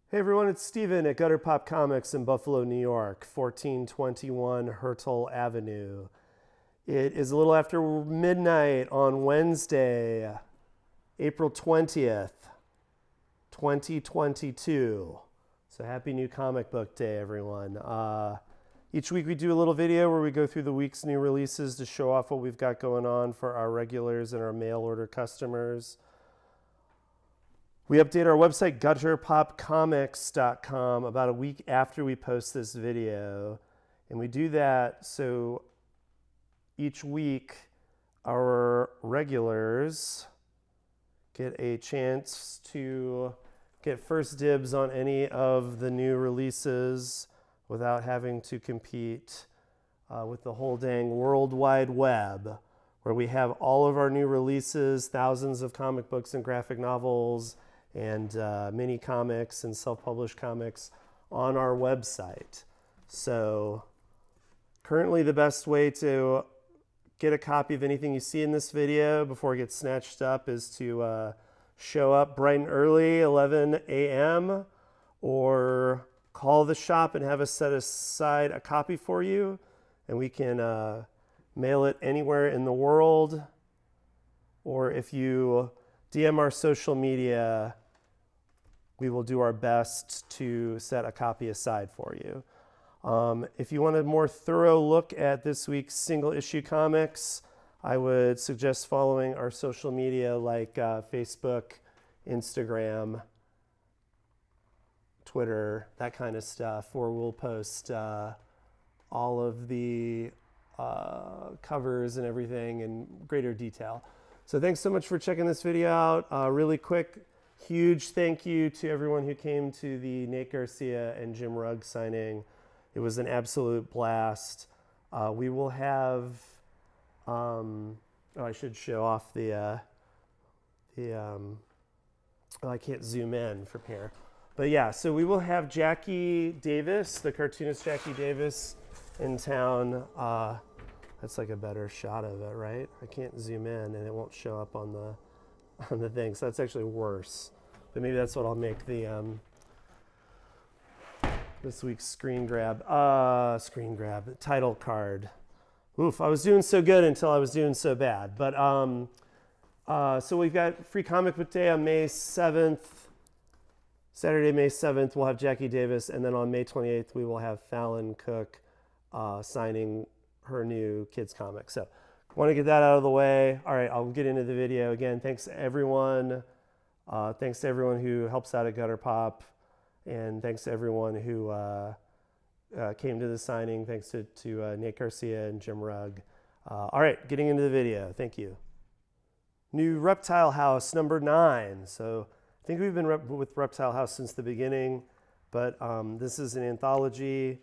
Hey everyone, it's Steven at Gutter Pop Comics in Buffalo, New York, 1421 Hertel Avenue. It is a little after midnight on Wednesday, April 20th, 2022. So happy new comic book day, everyone. Each week we do a little video where we go through the week's new releases to show off what we've got going on for our regulars and our mail order customers. We update our website, gutterpopcomics.com, about a week after we post this video. And we do that so each week our regulars get a chance to get first dibs on any of the new releases without having to compete with the whole dang World Wide Web, where we have all of our new releases, thousands of comic books and graphic novels, and mini comics and self-published comics on our website. So currently the best way to get a copy of anything you see in this video before it gets snatched up is to show up bright and early, 11 a.m., or call the shop and have us set aside a copy for you, and we can mail it anywhere in the world. Or if you DM our social media, we will do our best to set a copy aside for you. If you want a more thorough look at this week's single issue comics, I would suggest following our social media like Facebook, Instagram, Twitter, that kind of stuff, where we'll post all of the covers and everything in greater detail. So thanks so much for checking this video out. Really quick, huge thank you to everyone who came to the Nate Garcia and Jim Rugg signing. It was an absolute blast. We will have, I should show off I can't zoom in from here. But yeah, so we will have Jackie Davis, the cartoonist Jackie Davis, in town. That's like a better shot of it, right? I can't zoom in and it won't show up on the thing, so that's actually worse. But maybe that's what I'll make the this week's screen grab, title card. Oof, I was doing so good until I was doing so bad. But so we've got Free Comic Book Day on May 7th. Saturday, May 7th, we'll have Jackie Davis, and then on May 28th, we will have Fallon Cook signing her new kids comic. So want to get that out of the way. All right, I'll get into the video. Again, thanks to everyone. Thanks to everyone who helps out at Gutter Pop, and thanks to everyone who came to the signing. Thanks to Nate Garcia and Jim Rugg. All right, getting into the video. Thank you. New Reptile House number 9. So I think we've been with Reptile House since the beginning, but this is an anthology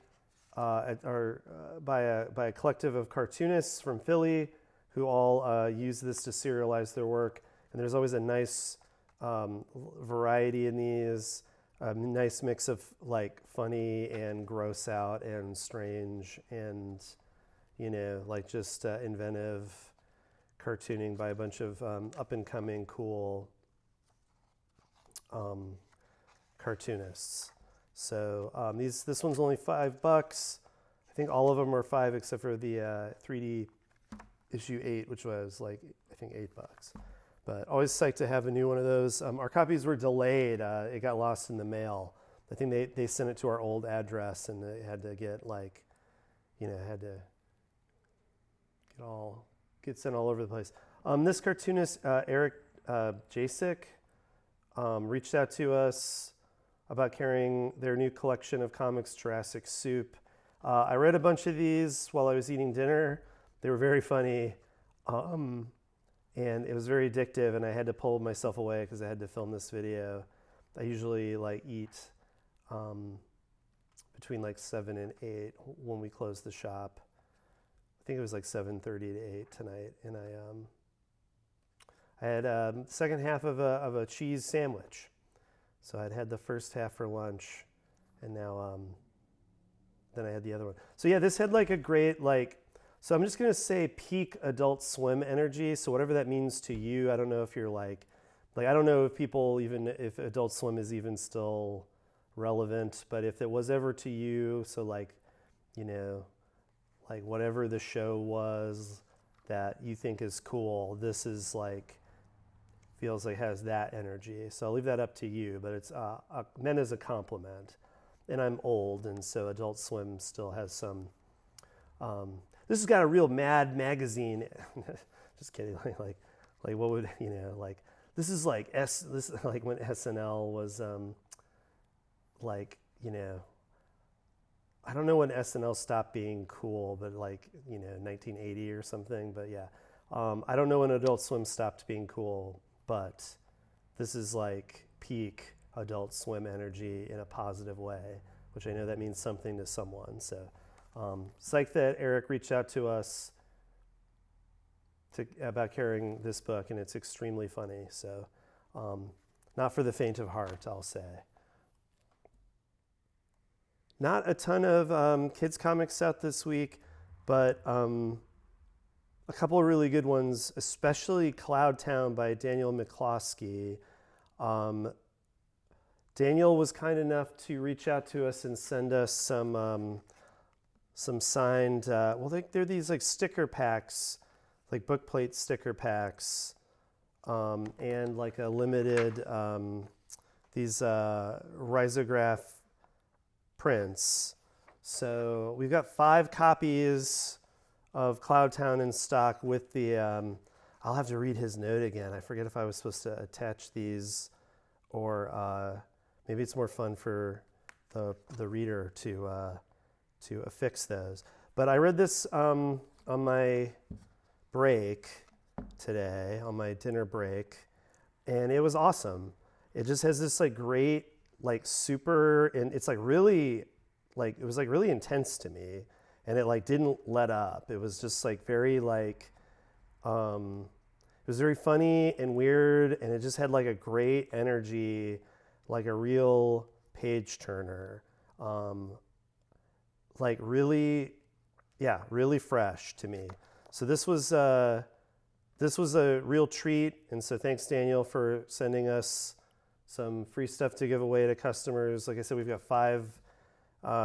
by a collective of cartoonists from Philly who all use this to serialize their work. And there's always a nice variety in these, a nice mix of like funny and gross out and strange and, you know, like just inventive cartooning by a bunch of up and coming cool cartoonists. So this one's only $5. I think all of them are $5 except for the 3D issue 8, which was like I think $8. But always psyched to have a new one of those. Our copies were delayed. It got lost in the mail. I think they sent it to our old address, and they had to get like, you know, had to get sent all over the place. This cartoonist Eric Jasek reached out to us about carrying their new collection of comics, Jurassic Soup. I read a bunch of these while I was eating dinner. They were very funny, and it was very addictive, and I had to pull myself away because I had to film this video. I usually like eat between like 7 and 8 when we close the shop. I think it was like 7:30 to 8 tonight, and I had the second half of a cheese sandwich. So I'd had the first half for lunch, and now then I had the other one. So yeah, this had like a great so I'm just gonna say peak Adult Swim energy. So whatever that means to you, I don't know if you're like I don't know if people, even if Adult Swim is even still relevant, but if it was ever to you, so like, you know, like whatever the show was that you think is cool, this is like, feels like has that energy. So I'll leave that up to you, but it's meant as a compliment. And I'm old, and so Adult Swim still has some. This has got a real Mad Magazine. Just kidding. Like what would like? This is like This is like when SNL was like I don't know when SNL stopped being cool, but like 1980 or something. But yeah, I don't know when Adult Swim stopped being cool, but this is like peak Adult Swim energy in a positive way, which I know that means something to someone. So psyched that Eric reached out to us about carrying this book, and it's extremely funny. So not for the faint of heart, I'll say. Not a ton of kids comics out this week, but a couple of really good ones, especially Cloud Town by Daniel McCloskey. Daniel was kind enough to reach out to us and send us some signed, they're these like sticker packs, like book plate sticker packs, and like a limited, these risograph prints. So we've got 5 copies of Cloud Town in stock with the, I'll have to read his note again. I forget if I was supposed to attach these or maybe it's more fun for the reader to affix those. But I read this on my break today, on my dinner break, and it was awesome. It just has this like great, like super, and it's like really, like it was like really intense to me, and it like didn't let up. It was just like very like, it was very funny and weird, and it just had like a great energy, like a real page turner. Like really, yeah, really fresh to me. So this was a real treat, and so thanks Daniel for sending us some free stuff to give away to customers. Like I said, we've got 5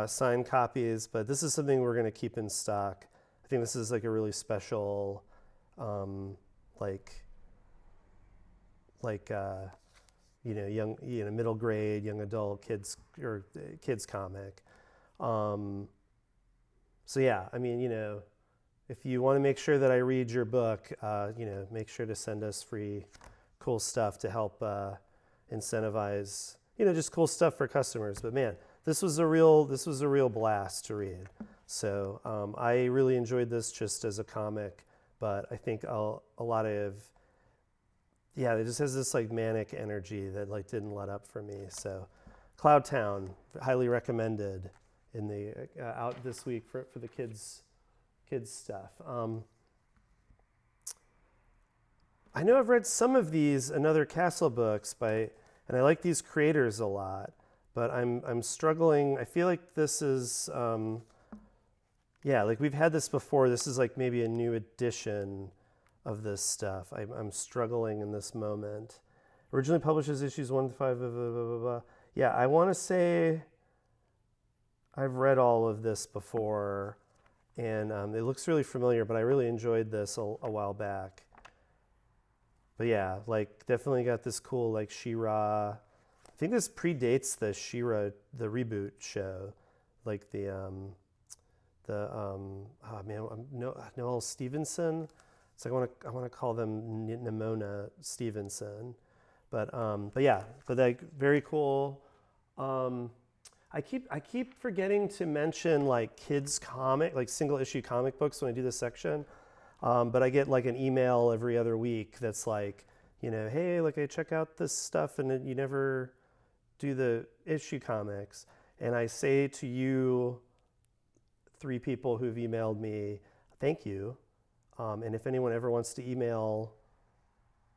signed copies, but this is something we're going to keep in stock. I think this is like a really special, young, middle grade, young adult kids or kids comic. So yeah, I mean, if you want to make sure that I read your book, make sure to send us free, cool stuff to help incentivize, just cool stuff for customers. But man, this was a real blast to read. So I really enjoyed this just as a comic, but I think a lot of, it just has this like manic energy that like didn't let up for me. So Cloud Town, highly recommended in the out this week for the kids stuff. I know I've read some of these Another Castle books and I like these creators a lot, but I'm struggling. I feel like this is, like we've had this before. This is like maybe a new edition of this stuff. I'm struggling in this moment. Originally published as issues 1 to 5, blah, blah, blah, blah, blah. Yeah, I want to say I've read all of this before, and it looks really familiar, but I really enjoyed this a while back. But yeah, like definitely got this cool like She-Ra. I think this predates the She-Ra, the reboot show, like Noel Stevenson. So I want to call them Nimona Stevenson, but like very cool. I keep forgetting to mention like kids comic, like single issue comic books when I do this section. But I get like an email every other week that's like, hey, like I check out this stuff and you never do the issue comics. And I say to you, 3 people who've emailed me, thank you. And if anyone ever wants to email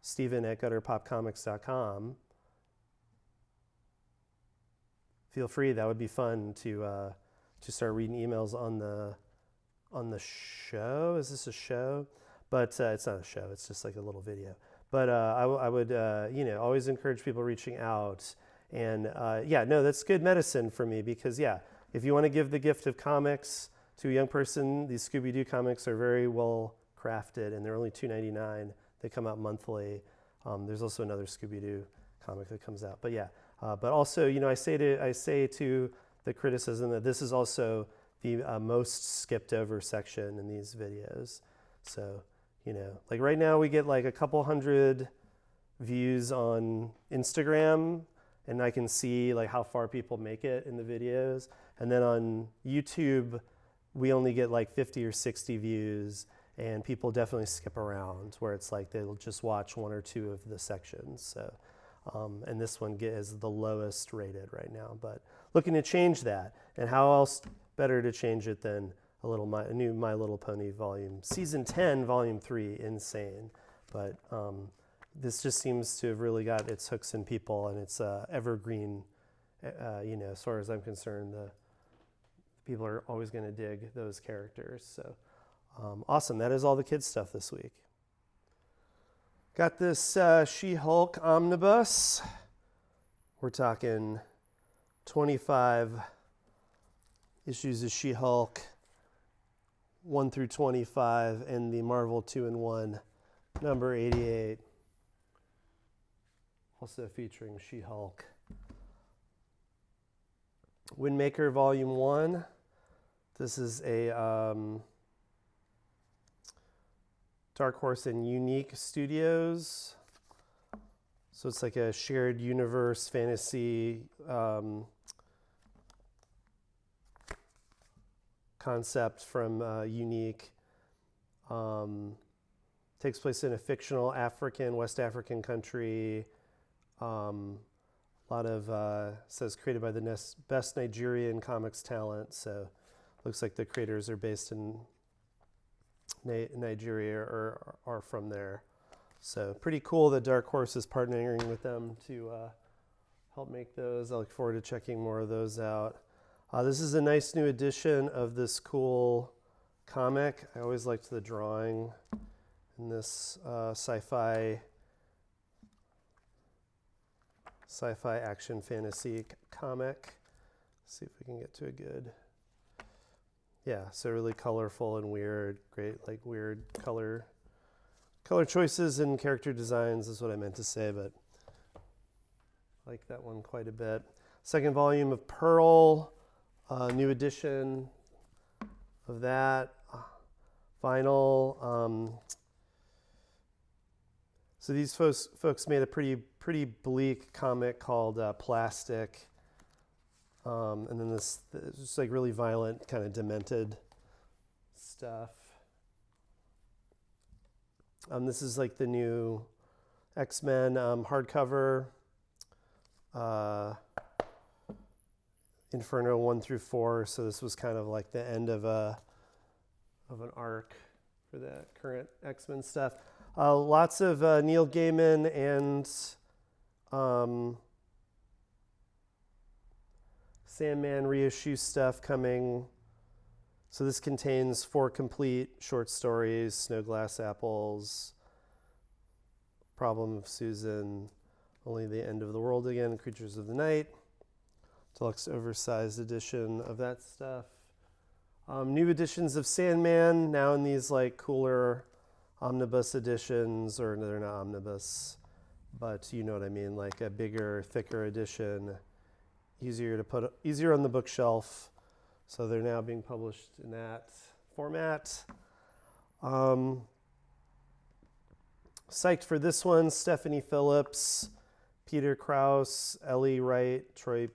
Steven@gutterpopcomics.com, feel free. That would be fun to start reading emails on the show. Is this a show? But it's not a show. It's just like a little video. But I would always encourage people reaching out. And yeah, no, that's good medicine for me because, yeah, if you want to give the gift of comics to a young person, these Scooby-Doo comics are very well crafted, and they're only $2.99. They come out monthly. There's also another Scooby-Doo comic that comes out. But yeah, but also, you know, I say to the criticism that this is also the most skipped over section in these videos. So, you know, like right now we get like a couple hundred views on Instagram, and I can see like how far people make it in the videos. And then on YouTube, we only get like 50 or 60 views, and people definitely skip around where it's like they'll just watch one or two of the sections. So, and this one is the lowest rated right now, but looking to change that. And how else better to change it than a new My Little Pony season 10, volume 3, insane. But this just seems to have really got its hooks in people, and it's evergreen. You know, as far as I'm concerned, the people are always going to dig those characters. So awesome. That is all the kids stuff this week. Got this She-Hulk omnibus. We're talking 25 issues of She-Hulk, 1 through 25, and the Marvel 2-in-1, number 88. Also featuring She-Hulk. Windmaker Volume 1. This is a Dark Horse and Unique Studios. So it's like a shared universe fantasy concept from Unique. Takes place in a fictional West African country. A lot of, says created by the best Nigerian comics talent. So looks like the creators are based in Nigeria or are from there. So pretty cool that Dark Horse is partnering with them to help make those. I look forward to checking more of those out. This is a nice new edition of this cool comic. I always liked the drawing in this sci-fi action fantasy comic. Let's see if we can get to a good. Yeah, so really colorful and weird, great, like weird color choices and character designs is what I meant to say, but I like that one quite a bit. Second volume of Pearl, new edition of that, vinyl. So these folks made a pretty bleak comic called Plastic. And then this just like really violent, kind of demented stuff. This is like the new X-Men hardcover. Inferno 1 through 4. So this was kind of like the end of an arc for the current X-Men stuff. Lots of Neil Gaiman and Sandman reissue stuff coming. So this contains 4 complete short stories: Snow Glass Apples, Problem of Susan, Only the End of the World Again, Creatures of the Night, deluxe oversized edition of that stuff. New editions of Sandman, now in these like cooler omnibus editions, or no, they're not omnibus, but you know what I mean, like a bigger, thicker edition, easier on the bookshelf. So they're now being published in that format. Psyched for this one: Stephanie Phillips, Peter Krause, Ellie Wright, Troy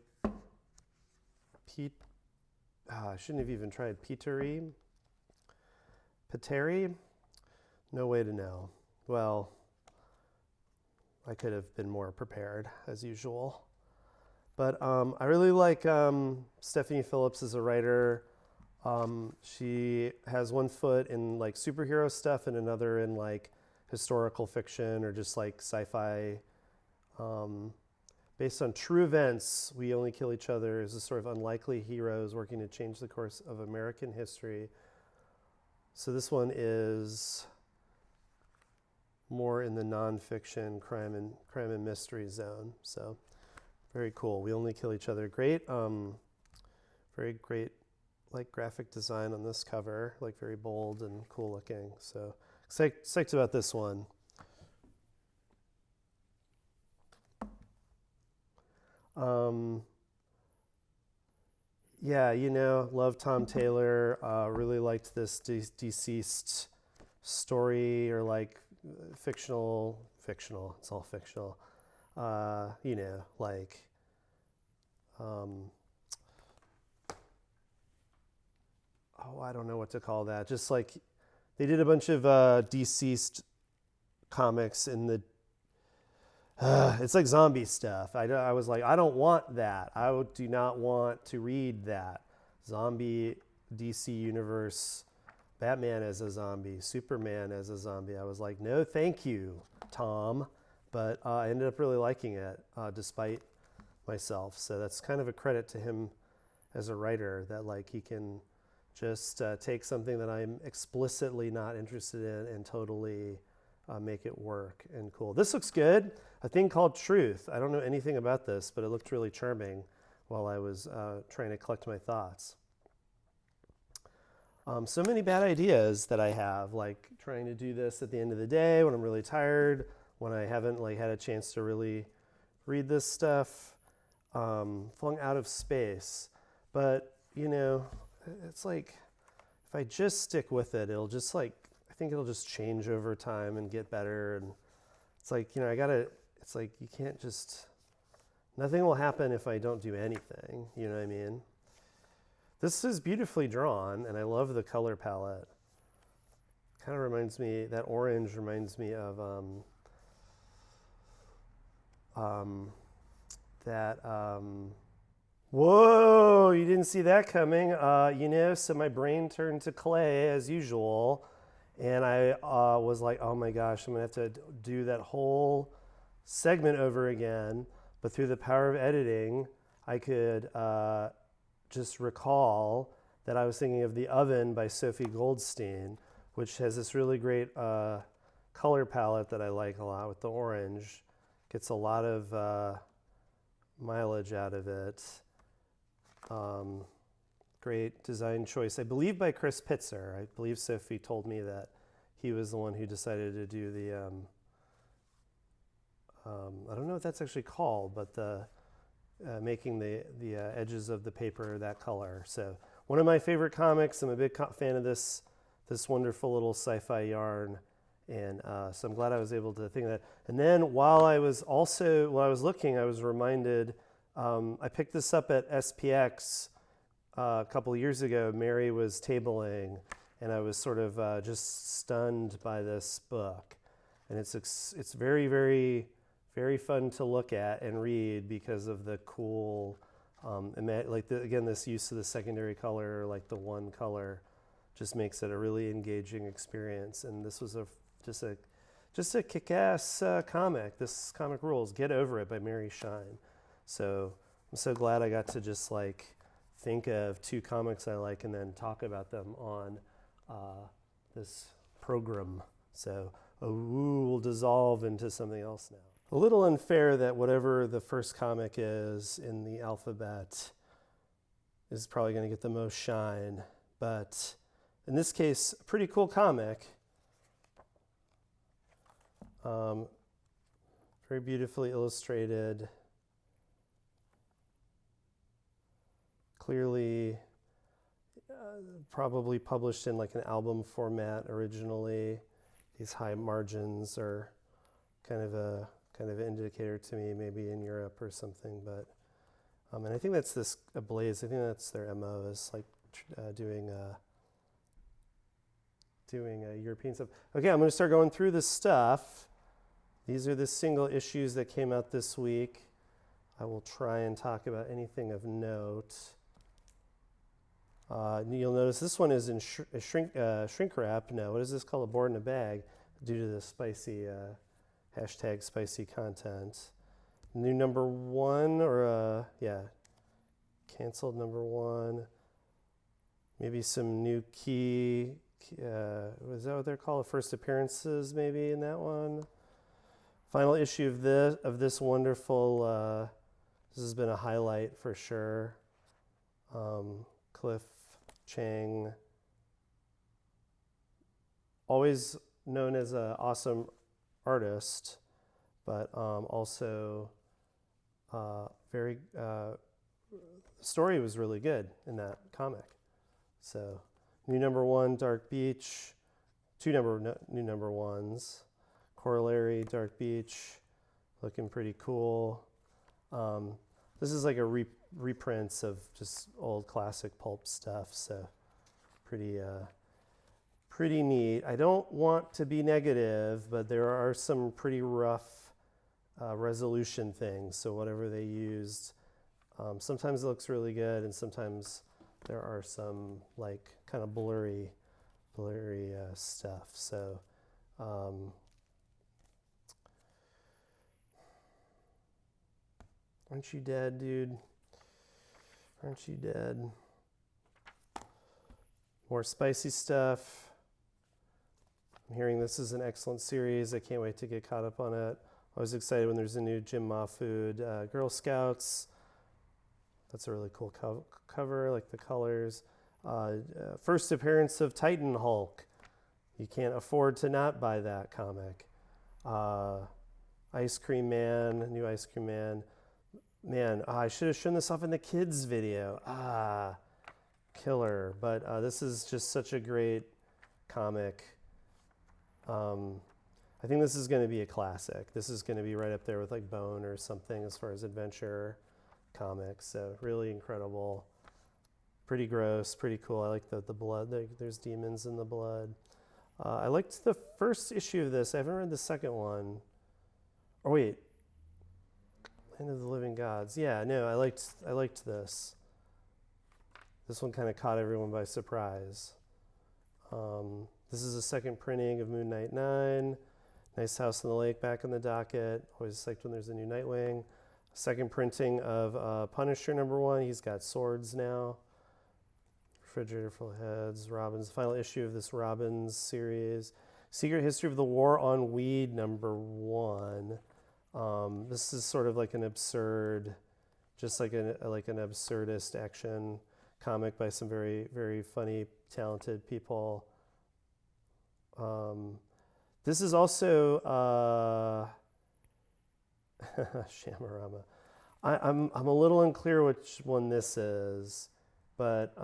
I shouldn't have even tried Piteri. No way to know. Well, I could have been more prepared as usual. But I really like Stephanie Phillips as a writer. She has one foot in like superhero stuff and another in like historical fiction or just like sci-fi. Based on true events, We Only Kill Each Other is a sort of unlikely heroes working to change the course of American history. So this one is more in the nonfiction crime and mystery zone. So Very cool. We only kill each other. Great, very great, like graphic design on this cover, like very bold and cool looking. So psyched about this one. Yeah, you know, love Tom Taylor. Really liked this deceased story, or like fictional. It's all fictional. You know, like. Oh, I don't know what to call that. Just like they did a bunch of deceased comics in the. It's like zombie stuff. I was like, I don't want that. Do not want to read that. Zombie DC Universe, Batman as a zombie, Superman as a zombie. I was like, no, thank you, Tom. But I ended up really liking it despite myself. So that's kind of a credit to him as a writer, that like he can just take something that I'm explicitly not interested in and totally make it work and cool. This looks good. A thing called Truth. I don't know anything about this, but it looked really charming while I was trying to collect my thoughts. So many bad ideas that I have, like trying to do this at the end of the day when I'm really tired, when I haven't like had a chance to really read this stuff, flung out of space. But, you know, it's like if I just stick with it, it'll just like, I think it'll just change over time and get better. And it's like, you know, it's like you can't just, nothing will happen if I don't do anything, you know what I mean? This is beautifully drawn, and I love the color palette. Kind of reminds me, that orange reminds me of whoa, you didn't see that coming. You know, so my brain turned to clay as usual, and I was like, oh my gosh, I'm gonna have to do that whole segment over again. But through the power of editing, I could just recall that I was thinking of The Oven by Sophie Goldstein, which has this really great color palette that I like a lot with the orange. Gets a lot of mileage out of it. Great design choice, I believe by Chris Pitzer. I believe Sophie told me that he was the one who decided to do the, I don't know what that's actually called, but the making the edges of the paper that color. So one of my favorite comics. I'm a big fan of this wonderful little sci-fi yarn, and so I'm glad I was able to think of that. And then while I was looking, I was reminded, I picked this up at SPX a couple of years ago. Mary was tabling, and I was sort of just stunned by this book. And it's very, very, very fun to look at and read because of the cool, again, this use of the secondary color, like the one color, just makes it a really engaging experience. And this was just a kick-ass comic. This comic rules. Get Over It by Mary Shyne. So I'm so glad I got to just like think of two comics I like and then talk about them on this program. So we'll dissolve into something else now. A little unfair that whatever the first comic is in the alphabet is probably going to get the most shine. But in this case, a pretty cool comic. Very beautifully illustrated. Clearly, probably published in like an album format originally. These high margins are kind of an indicator to me, maybe in Europe or something. But and I think that's this Ablaze. I think that's their MO, is like doing European stuff. Okay, I'm going to start going through this stuff. These are the single issues that came out this week. I will try and talk about anything of note. You'll notice this one is in shrink wrap. No, what is this called? A board in a bag, due to the spicy hashtag spicy content. New number one, or canceled number one. Maybe some new key. Was that what they're called? First appearances, maybe in that one. Final issue of this wonderful This has been a highlight for sure. Cliff Chang, always known as an awesome artist, but also very, the story was really good in that comic. So new number 1, Dark Beach, 2 new number 1s. Corollary, Dark Beach, looking pretty cool. This is like a reprints of just old classic pulp stuff, so pretty neat. I don't want to be negative, but there are some pretty rough resolution things. So whatever they used, sometimes it looks really good, and sometimes there are some like kind of blurry stuff. So aren't you dead, dude? Aren't you dead? More spicy stuff. I'm hearing this is an excellent series. I can't wait to get caught up on it. Always excited when there's a new Jim Ma food. Girl Scouts. That's a really cool cover, like the colors. First appearance of Titan Hulk. You can't afford to not buy that comic. Ice Cream Man, new Ice Cream Man. Man, I should have shown this off in the kids video. Killer. But this is just such a great comic. I think this is going to be a classic. This is going to be right up there with like Bone or something as far as adventure comics. So really incredible. Pretty gross, pretty cool. I like the blood. There's demons in the blood. I liked the first issue of this. I haven't read the second one. Oh wait, Land of the Living Gods. Yeah, no, I liked this. This one kind of caught everyone by surprise. This is a second printing of Moon Knight 9. Nice House on the Lake back in the docket. Always psyched when there's a new Nightwing. Second printing of Punisher #1. He's got swords now. Refrigerator full of heads. Robin's final issue of this Robin's series. Secret History of the War on Weed #1. This is sort of like an absurd, just like an absurdist action comic by some very, very funny, talented people. This is also Shamarama. I'm a little unclear which one this is, but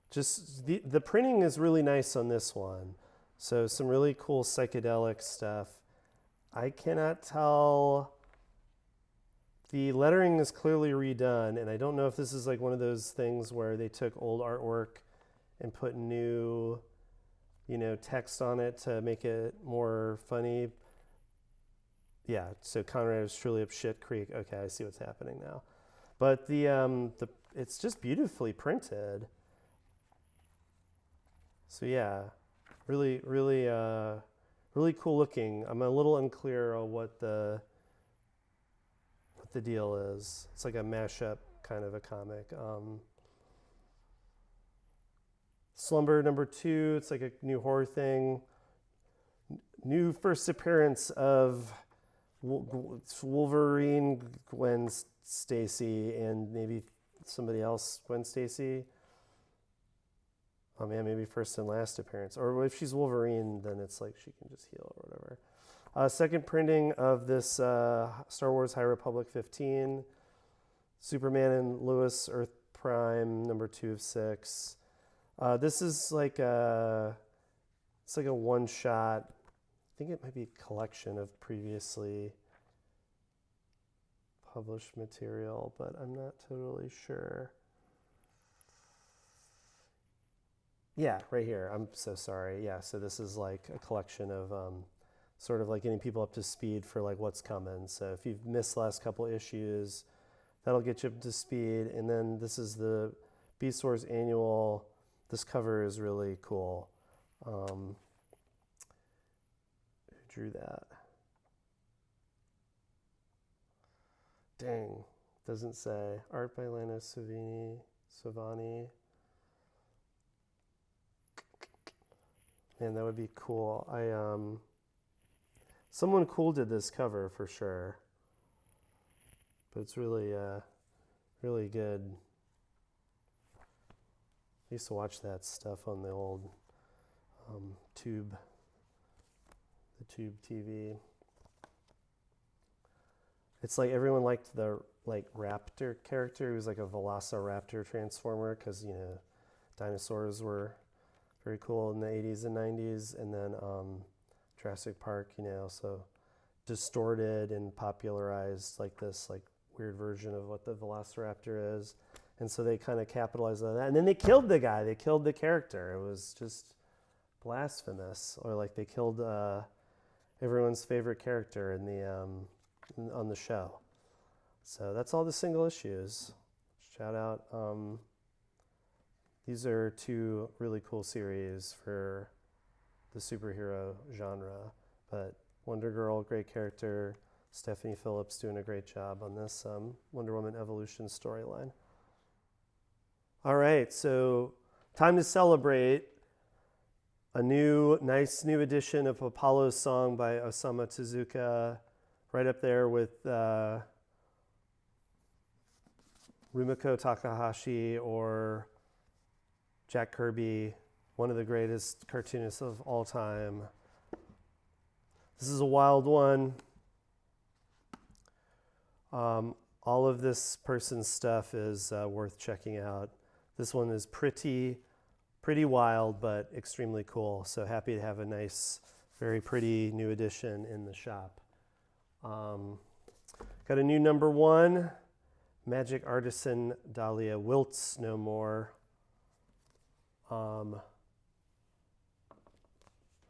just the printing is really nice on this one. So some really cool psychedelic stuff. I cannot tell. The lettering is clearly redone, and I don't know if this is like one of those things where they took old artwork and put new, text on it to make it more funny. Yeah, so Conrad is truly up shit creek. Okay, I see what's happening now. But it's just beautifully printed. So yeah, really, really, really cool looking. I'm a little unclear on what the deal is. It's like a mashup kind of a comic. Slumber #2, it's like a new horror thing. New first appearance of Wolverine, Gwen Stacy, and maybe somebody else, Gwen Stacy. Oh man, maybe first and last appearance. Or if she's Wolverine, then it's like she can just heal or whatever. Second printing of this Star Wars High Republic 15. Superman and Lois Earth Prime, #2 of 6. This is like it's like a one-shot. I think it might be a collection of previously published material, but I'm not totally sure. Yeah, right here. I'm so sorry. Yeah, so this is like a collection of sort of like getting people up to speed for like what's coming. So if you've missed the last couple issues, that'll get you up to speed. And then this is the Beast Wars annual. This cover is really cool. Who drew that? Dang, doesn't say. Art by Lana Savani. Man, that would be cool. Someone cool did this cover for sure, but it's really, really good. I used to watch that stuff on the old tube, the tube TV. It's like everyone liked the raptor character. He was like a velociraptor transformer because, you know, dinosaurs were very cool in the 80s and 90s. And then Jurassic Park, you know, so distorted and popularized like this like weird version of what the velociraptor is. And so they kind of capitalized on that. And then they killed the guy. They killed the character. It was just blasphemous. Or like they killed everyone's favorite character in the on the show. So that's all the single issues. Shout out. These are two really cool series for the superhero genre. But Wonder Girl, great character. Stephanie Phillips doing a great job on this Wonder Woman Evolution storyline. All right, so time to celebrate a nice new edition of Apollo's Song by Osamu Tezuka, right up there with Rumiko Takahashi or Jack Kirby, one of the greatest cartoonists of all time. This is a wild one. All of this person's stuff is worth checking out. This one is pretty wild, but extremely cool. So happy to have a nice, very pretty new edition in the shop. Got a new #1, Magic Artisan Dahlia Wilts No More.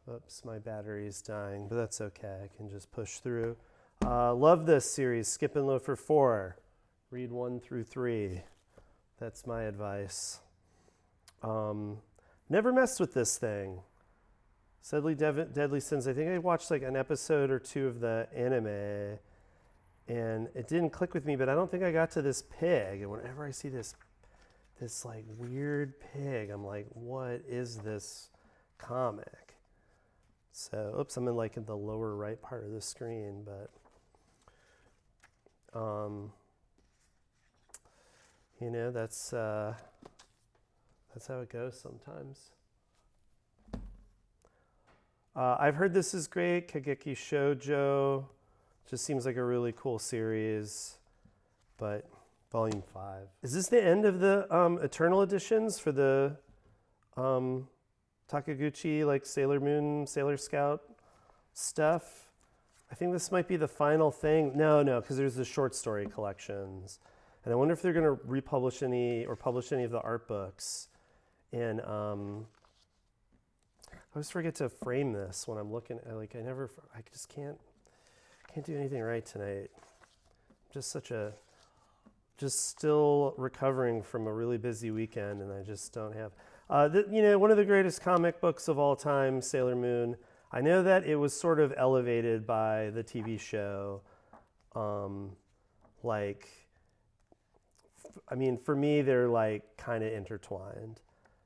Oops, my battery's dying, but that's okay. I can just push through. Love this series, Skip and Loafer 4. Read 1 through 3. That's my advice. Never messed with this thing. Deadly Sins. I think I watched like an episode or 2 of the anime, and it didn't click with me. But I don't think I got to this pig. And whenever I see this like weird pig, I'm like, what is this comic? So, oops, I'm in the lower right part of the screen, but you know, that's how it goes sometimes. I've heard this is great. Kageki Shoujo just seems like a really cool series, but volume 5. Is this the end of the Eternal editions for the Takaguchi, like Sailor Moon, Sailor Scout stuff? I think this might be the final thing. No, because there's the short story collections. And I wonder if they're going to republish any or publish any of the art books. And I always forget to frame this when I'm looking at, I just can't do anything right tonight. I'm just still recovering from a really busy weekend, and I just don't have, one of the greatest comic books of all time, Sailor Moon. I know that it was sort of elevated by the TV show. For me, they're like kind of intertwined.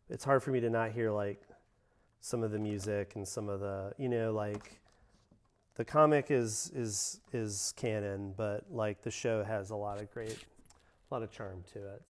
It's hard for me to not hear like some of the music and some of the, the comic is canon, but like the show has a lot of charm to it.